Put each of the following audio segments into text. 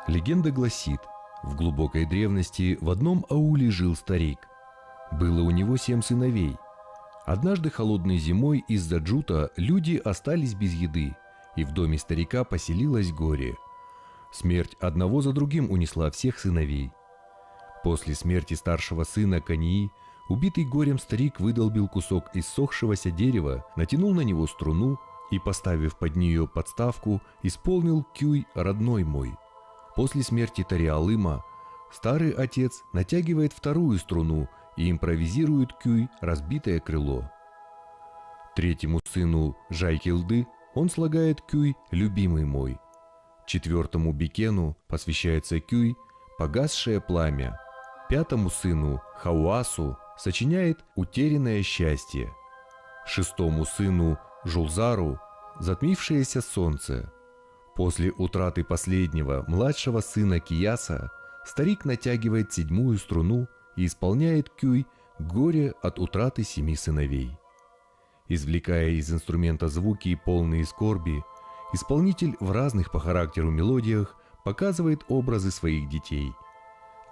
Легенда гласит, в глубокой древности в одном ауле жил старик. Было у него 7 сыновей. Однажды холодной зимой из-за джута люди остались без еды, и в доме старика поселилось горе. Смерть одного за другим унесла всех сыновей. После смерти старшего сына Кании, убитый горем старик выдолбил кусок иссохшегося дерева, натянул на него струну и, поставив под нее подставку, исполнил кюй «Родной мой». После смерти Тариалыма старый отец натягивает вторую струну и импровизирует кюй «Разбитое крыло». Третьему сыну Жайкилды он слагает кюй «Любимый мой». Четвертому Бекену посвящается кюй «Погасшее пламя». Пятому сыну Хауасу сочиняет «Утерянное счастье». Шестому сыну Жулзару «Затмившееся солнце». После утраты последнего, младшего сына Кияса, старик натягивает 7-ю струну и исполняет кюй «Горе от утраты 7 сыновей». Извлекая из инструмента звуки, полные скорби, исполнитель в разных по характеру мелодиях показывает образы своих детей.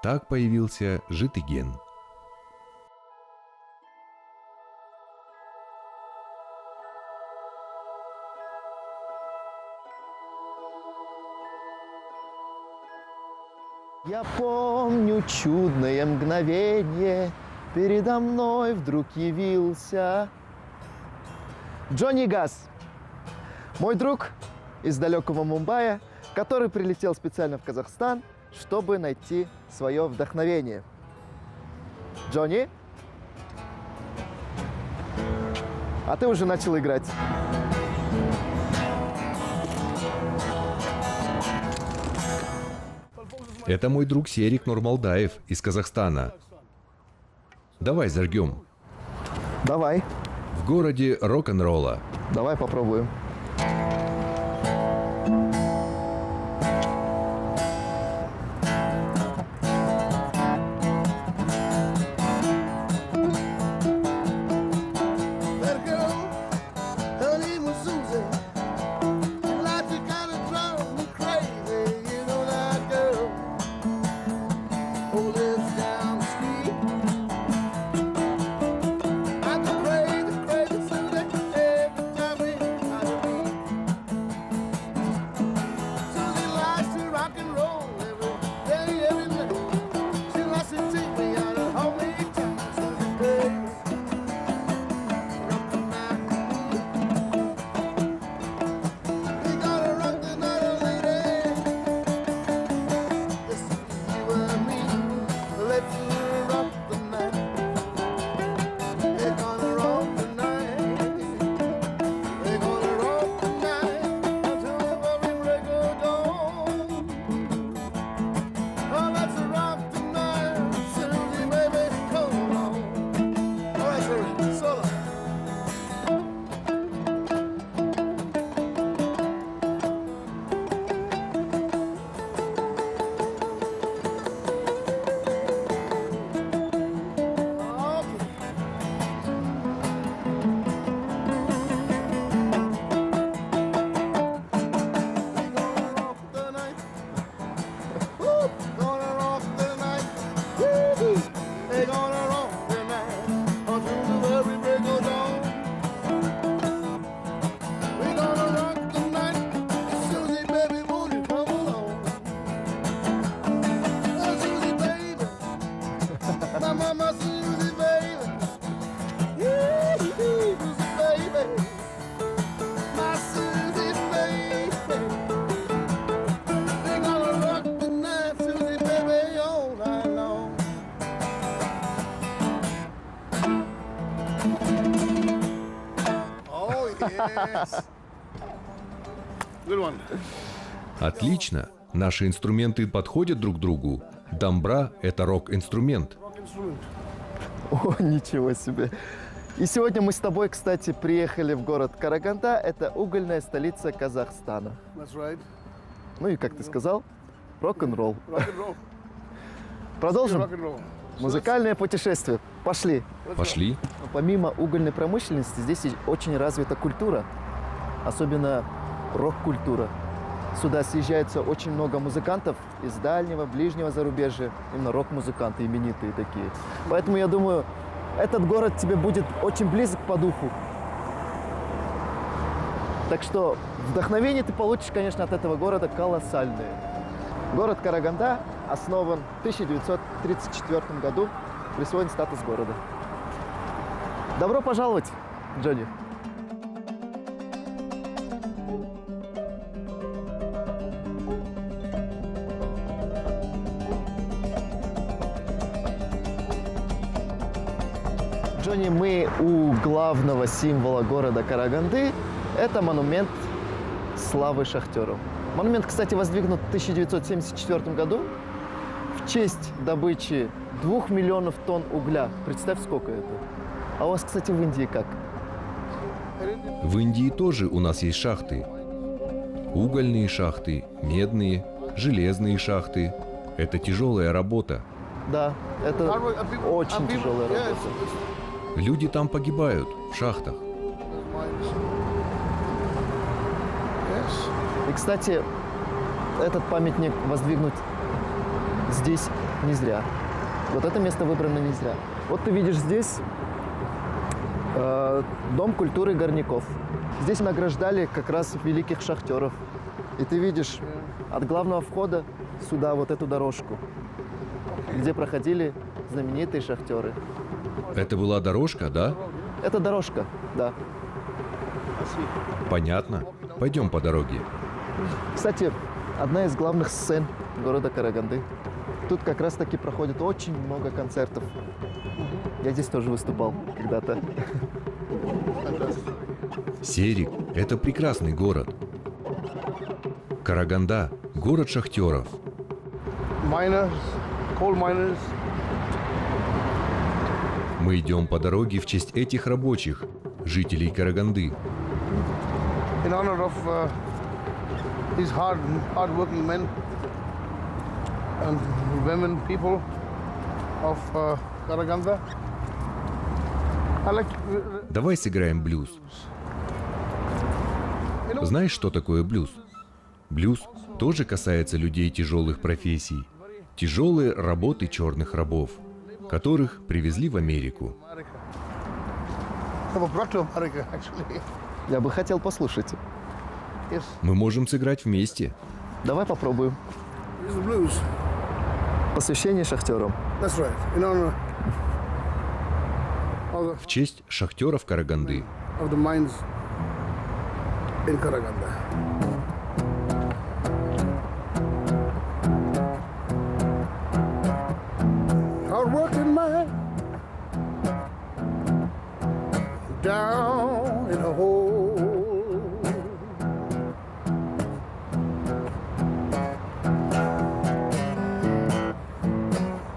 Так появился Житыген. Я помню чудное мгновение, передо мной вдруг явился Джонни Газ, мой друг из далекого Мумбаи, который прилетел специально в Казахстан, чтобы найти свое вдохновение. Джонни, а ты уже начал играть. Это мой друг Серик Нурмалдаев из Казахстана. Давай зажгем. Давай. В городе рок-н-ролла. Давай попробуем. Отлично. Наши инструменты подходят друг другу. Дамбра – это рок-инструмент. О, ничего себе. И сегодня мы с тобой, кстати, приехали в город Караганда. Это угольная столица Казахстана. Ну и, как ты сказал, рок-н-ролл. Продолжим? Музыкальное путешествие. Пошли. Пошли. Помимо угольной промышленности, здесь очень развита культура. Особенно рок-культура. Сюда съезжается очень много музыкантов из дальнего, ближнего зарубежья. Именно рок-музыканты, именитые такие. Поэтому я думаю, этот город тебе будет очень близок по духу. Так что вдохновение ты получишь, конечно, от этого города колоссальное. Город Караганда основан в 1934 году, присвоен статус города. Добро пожаловать, Джонни! Джонни, мы у главного символа города Караганды. Это монумент славы шахтеров. Монумент, кстати, воздвигнут в 1974 году в честь добычи 2 миллионов тонн угля. Представь, сколько это. А у вас, кстати, в Индии как? В Индии тоже у нас есть шахты. Угольные шахты, медные, железные шахты. Это тяжелая работа. Да, это очень тяжелая работа. Люди там погибают в шахтах. И, кстати, этот памятник воздвигнут здесь не зря. Вот это место выбрано не зря. Вот ты видишь здесь Дом культуры горняков. Здесь награждали как раз великих шахтеров. И ты видишь от главного входа сюда вот эту дорожку, где проходили знаменитые шахтеры. Это была дорожка, да? Это дорожка, да. Понятно. Пойдем по дороге. Кстати, одна из главных сцен города Караганды. Тут как раз таки проходит очень много концертов. Я здесь тоже выступал когда-то. Серик – это прекрасный город. Караганда – город шахтеров. Coal miners. Мы идем по дороге в честь этих рабочих, жителей Караганды. In honor of these hard-working men and women, people of Karaganda. Давай сыграем блюз. Знаешь, что такое блюз? Блюз тоже касается людей тяжелых профессий. Тяжелые работы черных рабов, которых привезли в Америку. Я бы хотел послушать. Мы можем сыграть вместе. Давай попробуем. Посвящение шахтерам. В честь шахтеров Караганды. Hard-working man down in a hole.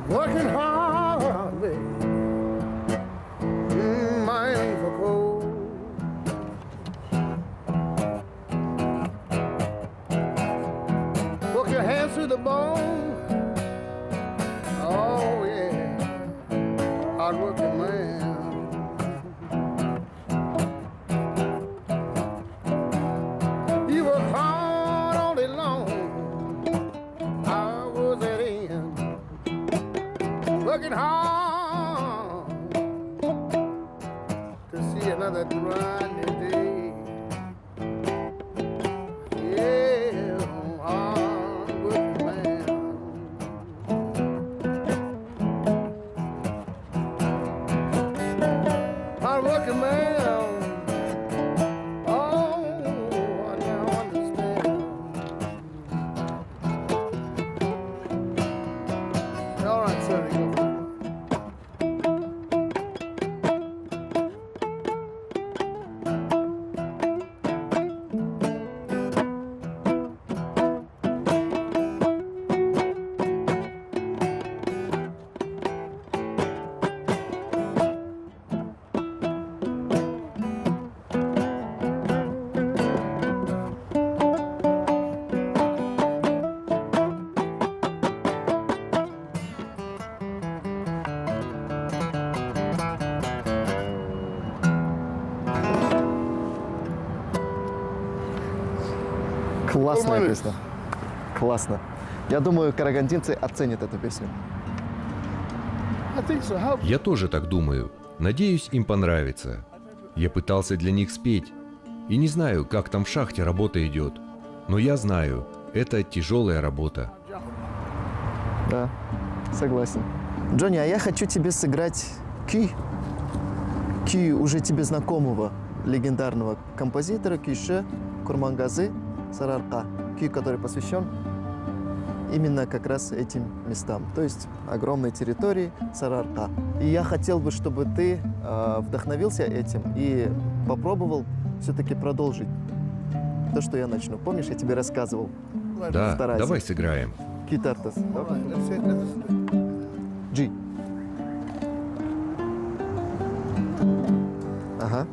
Working hard, baby, mining for coal. Work your hands through the bone. Oh yeah, hard-working man. You work hard all day long, hours at end, working hard to see another grinding day. Yeah, hard-working man. Hard-working man. Oh, I now understand. All right, sir. Go for it. Классная Нормально. песня. Классно. Я думаю, карагандинцы оценят эту песню. I think so. How? Я тоже так думаю. Надеюсь, им понравится. Я пытался для них спеть. И не знаю, как там в шахте работа идет. Но я знаю, это тяжелая работа. Да, согласен. Джонни, а я хочу тебе сыграть Ки. Ки уже тебе знакомого легендарного композитора Кише Курмангазы Сарарка. Ки, который посвящен именно как раз этим местам, то есть огромной территории Сарарка. И я хотел бы, чтобы ты вдохновился этим и попробовал все-таки продолжить то, что я начну. Помнишь, я тебе рассказывал? Да, Старайся. давай сыграем. Китартас. All right, let's see. Let's listen to it. G. Ага.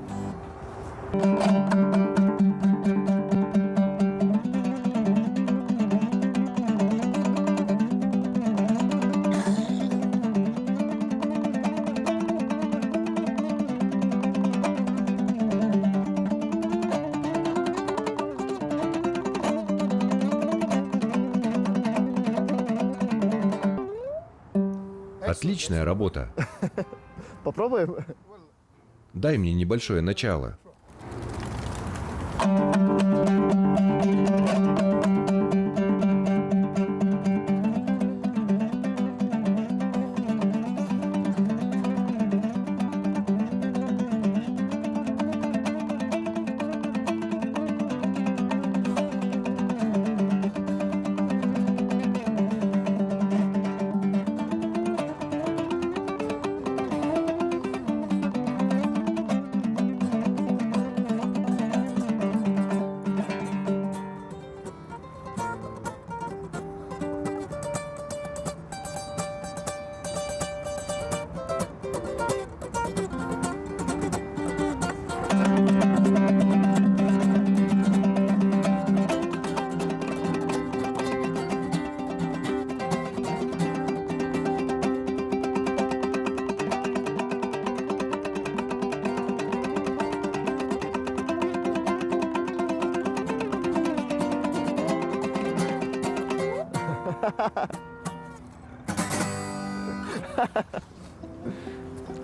Отличная работа. Попробуем? Дай мне небольшое начало.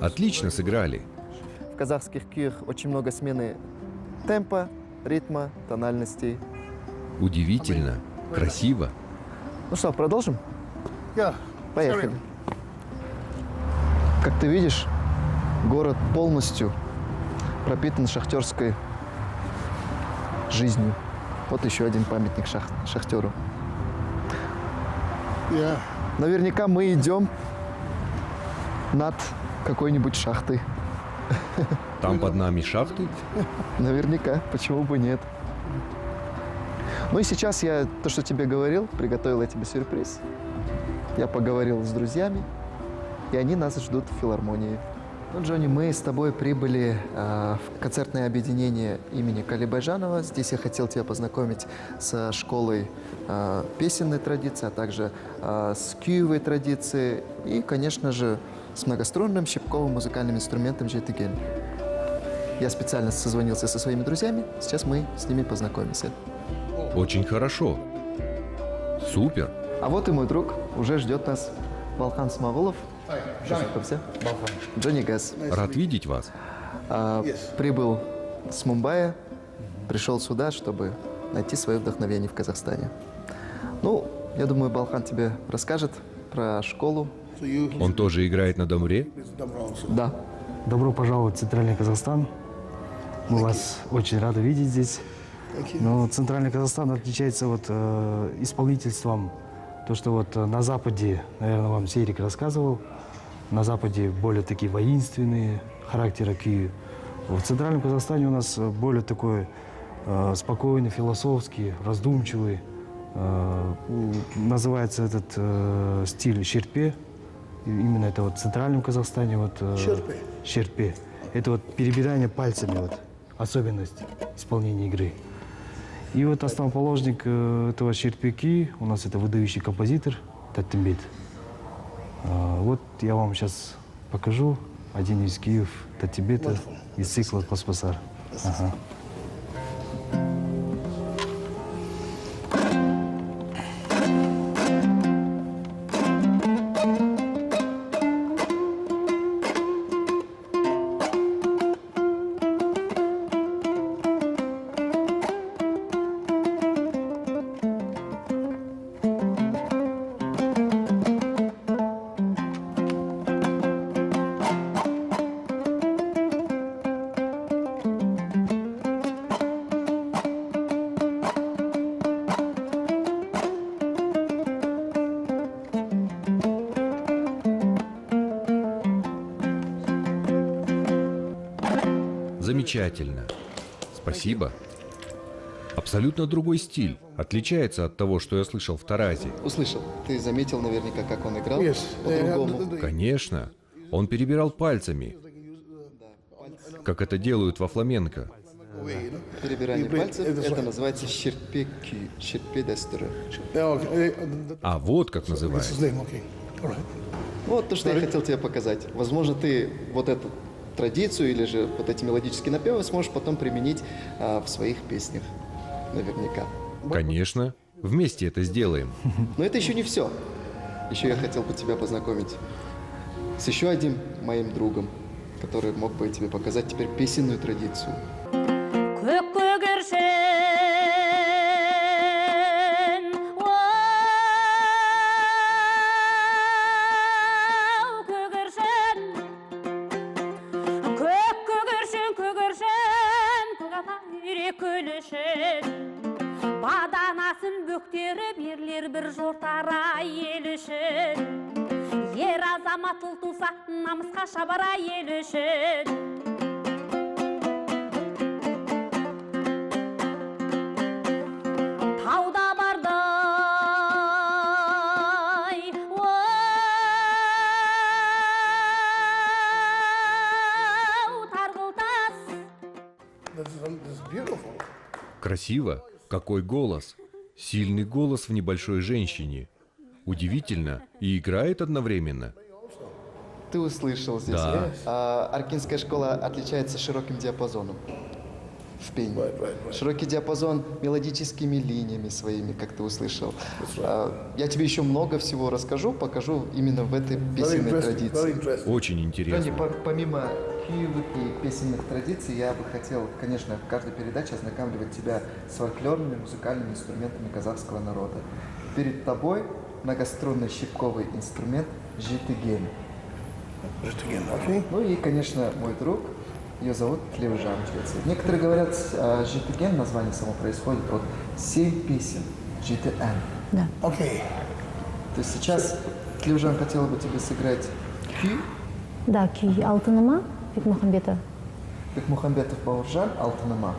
Отлично сыграли. В казахских киях очень много смены темпа, ритма, тональностей. Удивительно. Красиво. Ну что, продолжим? Yeah. Поехали. Как ты видишь, город полностью пропитан шахтерской жизнью. Вот еще один памятник шахтеру. Yeah. Наверняка мы идем над какой-нибудь шахтой. Там под нами шахты. Наверняка, почему бы нет. Ну и сейчас я, то, что тебе говорил, приготовил я тебе сюрприз. Я поговорил с друзьями, и они нас ждут в филармонии. Ну, Джонни, мы с тобой прибыли в концертное объединение имени Калибайжанова. Здесь я хотел тебя познакомить со школой песенной традиции, а также с киевой традицией и, конечно же, с многострунным щипковым музыкальным инструментом джейтиген. Я специально созвонился со своими друзьями, сейчас мы с ними познакомимся. Очень хорошо. Супер. А вот и мой друг, уже ждет нас Балхан Смагулов. Джонни Газ. Рад видеть вас. Прибыл с Мумбаи, пришел сюда, чтобы найти свое вдохновение в Казахстане. Ну, я думаю, Балхан тебе расскажет про школу. So you Он тоже играет на домбре? is the wrong. So Да. Добро пожаловать в Центральный Казахстан. Мы вас очень рады видеть здесь. Но Центральный Казахстан отличается исполнительством. То, что на Западе, наверное, вам Серик рассказывал, на Западе более такие воинственные характеры киев. В Центральном Казахстане у нас более такой спокойный, философский, раздумчивый. Называется этот стиль шерпе. И именно это в Центральном Казахстане Шерпе. шерпе. Это перебирание пальцами, особенность исполнения игры. И основоположник этого шерпеки у нас это выдающий композитор Таттымбет. Вот я вам сейчас покажу один из киев Таттымбета из цикла «Паспасар». Ага. Замечательно. Спасибо. Абсолютно другой стиль. Отличается от того, что я слышал в Таразе. Услышал. Ты заметил наверняка, как он играл? Yes. По-другому. Конечно. Он перебирал пальцами, как это делают во фламенко. Перебирание пальцев, это называется шерпе-кю, шерпе-дестера. А вот как His называется. name, okay. All right. Вот то, что я хотел тебе показать. Возможно, ты вот эту традицию или же вот эти мелодические напевы сможешь потом применить в своих песнях. Наверняка. Конечно. Вместе это сделаем. Но это еще не все. Еще я хотел бы тебя познакомить с еще одним моим другом, который мог бы тебе показать теперь песенную традицию. көк көгершін оу көгершін көк көгершін көгершін көк ата үйрек күлішін баданасын бөктеріп ерлер бір жортара ел үшін ер азамат ұл туса намысқа шабара ел үшін тауда бардай оу тарғылтас This is beautiful. Красиво. Какой голос. Сильный голос в небольшой женщине. Удивительно. И играет одновременно. Ты услышал здесь. Да. Аркинская школа отличается широким диапазоном в пении. Широкий диапазон мелодическими линиями своими, как ты услышал. Я тебе еще много всего расскажу, покажу именно в этой Very песенной interesting. Very традиции. interesting. Очень Тони, интересно. помимо киевых и песенных традиций, я бы хотел, конечно, в каждой передаче ознакомливать тебя с фольклорными музыкальными инструментами казахского народа. Перед тобой многострунный щипковый инструмент житыген. Just again, okay? Ну и, конечно, мой друг, ее зовут Тлеужан в Швеции. Некоторые говорят, житыген, название само происходит от 7 песен, житыэн. Okay. То есть сейчас Тлеужан хотела бы тебе сыграть күй, Да, күй алтыныма Бекмухамбетова. Бекмухамбетов Бауыржан, алтыныма.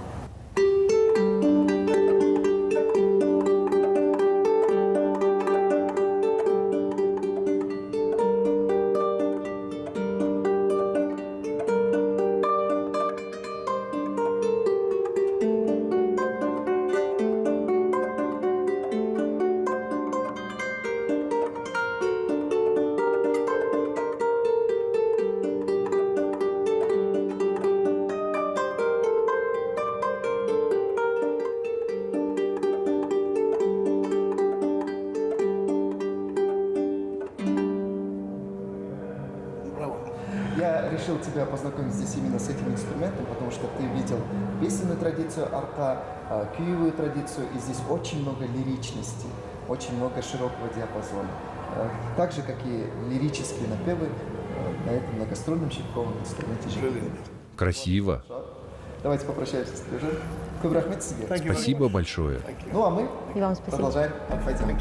Я решил тебя познакомить здесь именно с этим инструментом, потому что ты видел песенную традицию арта, кюевую традицию, и здесь очень много лиричности, очень много широкого диапазона. Так же, как и лирические напевы на этом многострунном щипковом инструменте житыген. Красиво. Давайте попрощаемся с Тлеужан. Көп рахмет сізге. Thank you. Спасибо большое. Ну а мы И вам спасибо. продолжаем. Пойдем.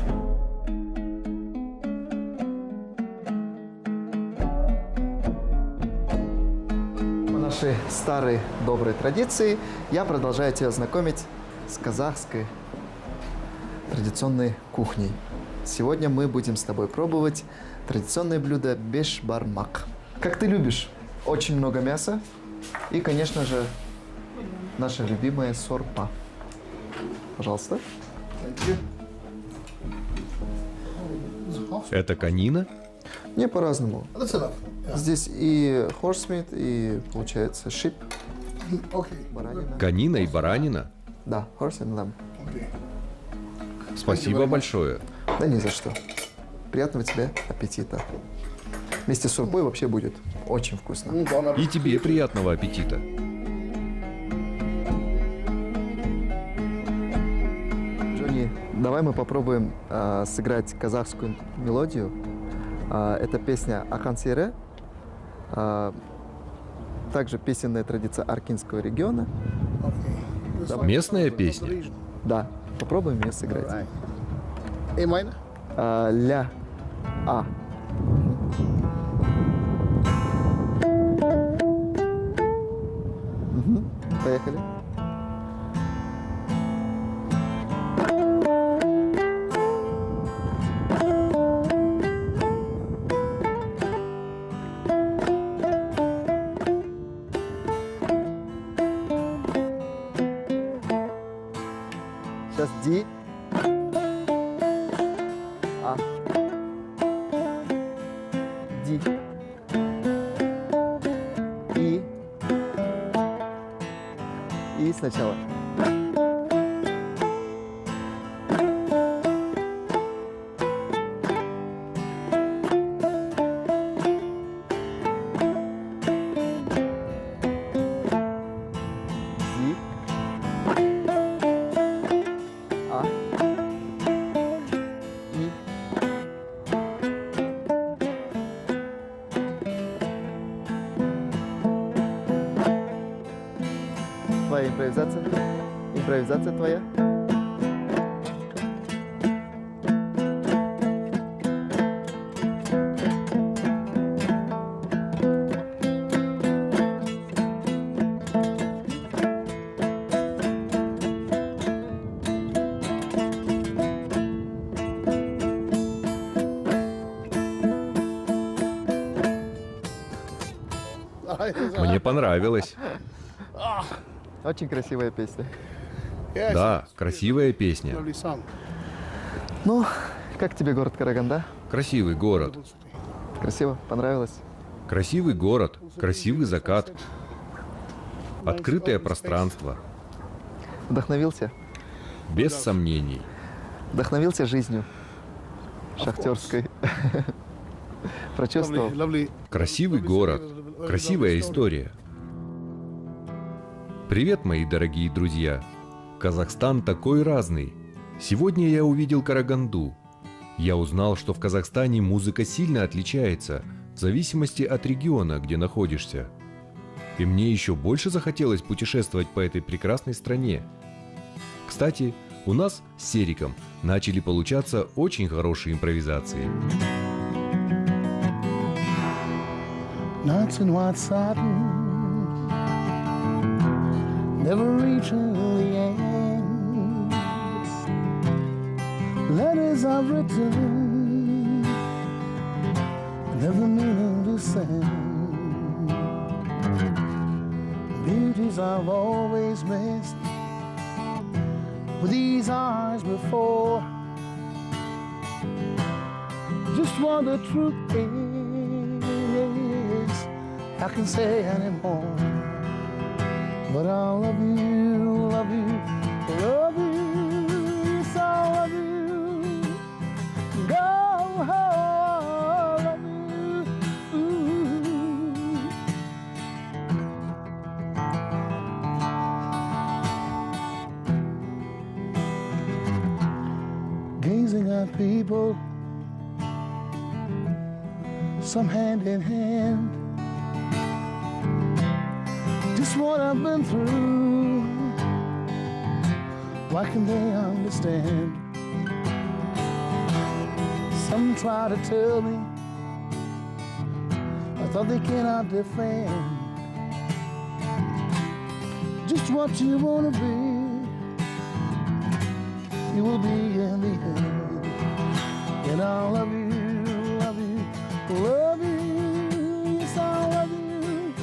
По нашей старой доброй традиции я продолжаю тебя знакомить с казахской традиционной кухней. Сегодня мы будем с тобой пробовать традиционное блюдо бешбармак. Как ты любишь, очень много мяса и, конечно же, наша любимая сорпа. Пожалуйста. Это конина? Не по-разному. That's enough. Yeah. Здесь и хорсмит, и, получается, шип, Okay. баранина. Конина и баранина? Да, horse and lamb. Okay. Спасибо большое. Да ни за что. Приятного тебе аппетита. Вместе с сурпой вообще будет очень вкусно. И тебе приятного аппетита. Джонни, давай мы попробуем сыграть казахскую мелодию. Это песня Ахан Сере. Также песенная традиция Аркинского региона. Местная песня? Да, попробуем ее сыграть. Right. A minor. Ля. А. Мгм. Поехали. Сейчас Ди. А. Ди. И сначала. Ди. А. И. Твоя импровизация. Импровизация твоя. Мне понравилось. Очень красивая песня. Да, красивая песня. Lovely song. Ну, как тебе город Караганда? Красивый город. Красиво? Понравилось? Красивый город, красивый закат. Открытое пространство. Вдохновился? Без сомнений. Вдохновился жизнью шахтерской. Прочувствовал? Lovely. Красивый город, красивая история. Привет, мои дорогие друзья. Казахстан такой разный. Сегодня я увидел Караганду. Я узнал, что в Казахстане музыка сильно отличается в зависимости от региона, где находишься. И мне еще больше захотелось путешествовать по этой прекрасной стране. Кстати, у нас с Сериком начали получаться очень хорошие импровизации. Nights in white satin, never reaching the end. Letters I've written, never meaning to send. Beauties I've always missed, with these eyes before. Just what the truth is, I can say anymore. But I'll love you, love you, love you, yes I'll love you. Go, I'll love you. Ooh. Gazing at people, some hand in hand. Just what I've been through, why can they understand? Some try to tell me I thought they cannot defend. Just what you wanna be, you will be in the end. And I'll love you, love you, love you, yes I'll love you.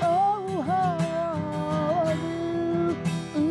Oh, how I love you. Ooh.